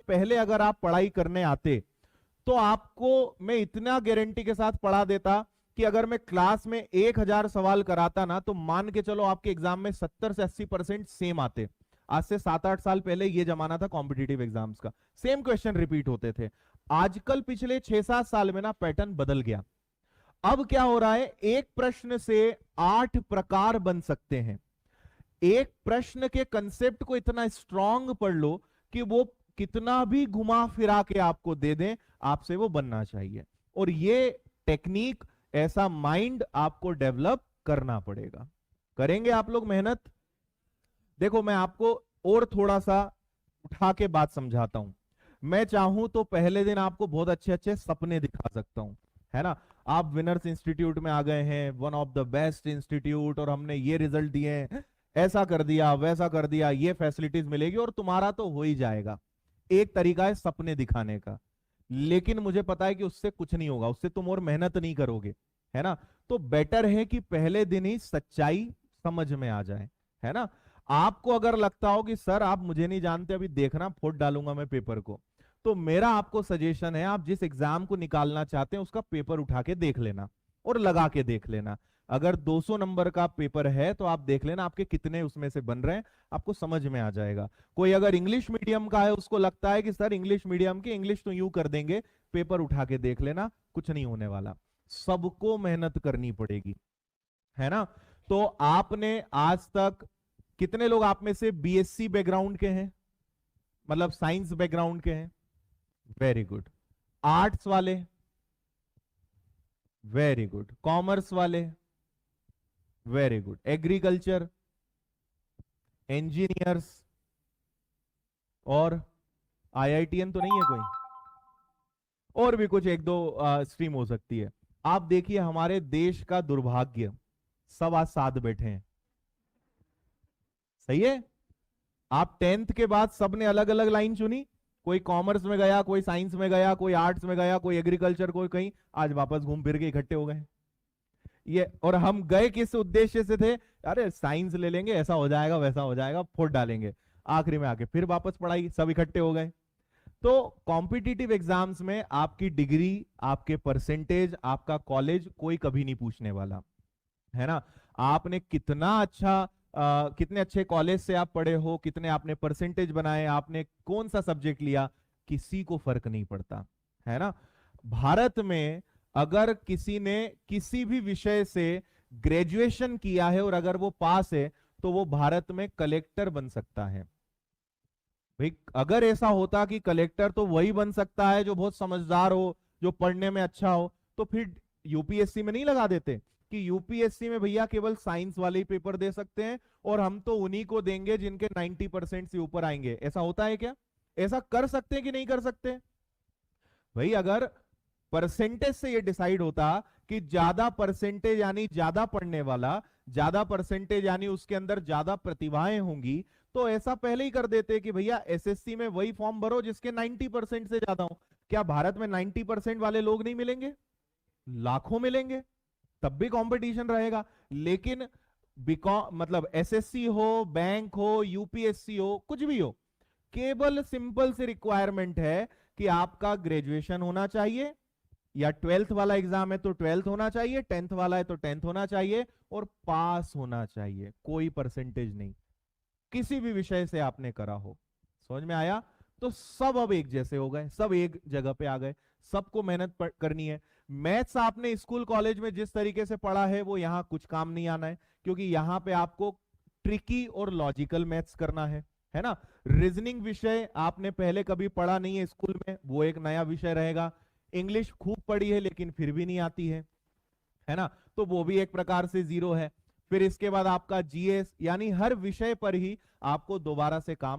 पहले अगर आप पढ़ाई करने आते तो आपको मैं इतना गारंटी के साथ पढ़ा देता कि अगर मैं क्लास में 1000 सवाल कराता ना, तो मान के चलो आपके एग्जाम में 70 से 80% सेम आते। आज से 7-8 साल पहले ये जमाना था कॉम्पिटिटिव एग्जाम्स का, सेम क्वेश्चन रिपीट होते थे। आजकल पिछले 6-7 साल में ना पैटर्न बदल गया। अब क्या हो रहा है, एक प्रश्न से 8 प्रकार बन सकते हैं। एक प्रश्न के कंसेप्ट को इतना स्ट्रांग पढ़ लो कि वो कितना भी घुमा फिरा के आपको दे दें, आपसे वो बनना चाहिए। और ये टेक्निक, ऐसा माइंड आपको डेवलप करना पड़ेगा। करेंगे आप लोग मेहनत? देखो मैं आपको और थोड़ा सा उठा के बात समझाता हूं। मैं चाहूं तो पहले दिन आपको बहुत अच्छे अच्छे सपने दिखा सकता हूं, है ना। आप विनर्स इंस्टीट्यूट में आ गए हैं, one of the best institute, और हमने ये रिजल्ट दिए हैं, ऐसा कर दिया वैसा कर दिया, ये फैसिलिटीज मिलेगी और तुम्हारा तो हो ही जाएगा। एक तरीका है सपने दिखाने का, लेकिन मुझे पता है कि उससे कुछ नहीं होगा, उससे तुम और मेहनत नहीं करोगे, है ना। तो बेटर है कि पहले दिन ही सच्चाई समझ में आ जाए, है ना। आपको अगर लगता हो कि सर आप मुझे नहीं जानते, अभी देखना फोड़ डालूंगा मैं पेपर को, तो मेरा आपको सजेशन है, आप जिस एग्जाम को निकालना चाहते हैं उसका पेपर उठा के देख लेना और लगा के देख लेना। अगर 200 नंबर का पेपर है तो आप देख लेना आपके कितने उसमें से बन रहे हैं, आपको समझ में आ जाएगा। कोई अगर इंग्लिश मीडियम का है, उसको लगता है कि सर इंग्लिश मीडियम की इंग्लिश तो यूं कर देंगे, पेपर उठा के देख लेना, कुछ नहीं होने वाला। सबको मेहनत करनी पड़ेगी, है ना। तो आपने आज तक, कितने लोग आप में से बीएससी बैकग्राउंड के हैं, मतलब साइंस बैकग्राउंड के हैं? Very good. आर्ट्स वाले? Very good. कॉमर्स वाले? Very good. एग्रीकल्चर, इंजीनियर्स, और आईआईटीएन तो नहीं है कोई? और भी कुछ एक दो स्ट्रीम हो सकती है। आप देखिए हमारे देश का दुर्भाग्य, सब आज साथ बैठे हैं, सही है। आप 10th के बाद सबने अलग अलग लाइन चुनी, कोई कॉमर्स में गया, कोई साइंस में गया, कोई आर्ट्स में गया, कोई एग्रीकल्चर, कोई कहीं, आज वापस घूम फिर के इकट्ठे हो गए ये। और हम गए किस उद्देश्य से थे? अरे साइंस ले लेंगे, ऐसा हो जाएगा वैसा हो जाएगा, फोड़ डालेंगे। आखिरी में आके फिर वापस पढ़ाई, सब इकट्ठे हो गए। तो कॉम्पिटिटिव एग्जाम्स में आपकी डिग्री, आपके परसेंटेज, आपका कॉलेज कोई कभी नहीं पूछने वाला, है ना। आपने कितना अच्छा, कितने अच्छे कॉलेज से आप पढ़े हो, कितने आपने परसेंटेज बनाए, आपने कौन सा सब्जेक्ट लिया, किसी को फर्क नहीं पड़ता, है ना। भारत में अगर किसी ने किसी भी विषय से ग्रेजुएशन किया है और अगर वो पास है, तो वो भारत में कलेक्टर बन सकता है। भाई अगर ऐसा होता कि कलेक्टर तो वही बन सकता है जो बहुत समझदार हो, जो पढ़ने में अच्छा हो, तो फिर यूपीएससी में नहीं लगा देते कि यूपीएससी में भैया केवल साइंस वाले ही पेपर दे सकते हैं और हम तो उन्हीं को देंगे जिनके 90% से ऊपर आएंगे। ऐसा होता है क्या? ऐसा कर सकते हैं कि नहीं कर सकते? भाई अगर परसेंटेज से ये डिसाइड होता कि ज्यादा परसेंटेज यानी ज्यादा पढ़ने वाला, ज्यादा परसेंटेज यानी उसके अंदर ज्यादा प्रतिभाएं होंगी, तो ऐसा पहले ही कर देते कि भैया एसएससी में वही फॉर्म भरो जिसके 90% से ज्यादा हो। क्या भारत में 90% वाले लोग नहीं मिलेंगे? लाखों मिलेंगे, तब भी कंपटीशन रहेगा। लेकिन मतलब एसएससी हो, बैंक हो, यूपीएससी हो, कुछ भी हो, केवल सिंपल सी रिक्वायरमेंट है कि आपका ग्रेजुएशन होना चाहिए, या 12th वाला एग्जाम है तो 12th होना चाहिए, 10th वाला है तो 10th होना चाहिए, और पास होना चाहिए, कोई परसेंटेज नहीं, किसी भी विषय से आपने करा हो। समझ में आया? तो सब अब एक जैसे हो गए, सब एक जगह पे आ गए, सबको मेहनत करनी है। मैथ्स आपने स्कूल कॉलेज में जिस तरीके से पढ़ा है वो यहां कुछ काम नहीं आना है, क्योंकि यहां पे आपको ट्रिकी और लॉजिकल मैथ्स करना है ना। रीजनिंग विषय आपने पहले कभी पढ़ा नहीं है स्कूल में, वो एक नया विषय रहेगा। इंग्लिश खूब पढ़ी है लेकिन फिर भी नहीं आती है ना, तो वो भी एक प्रकार से जीरो है। फिर इसके बाद आपका जीएस, यानी हर विषय पर ही आपको दोबारा से काम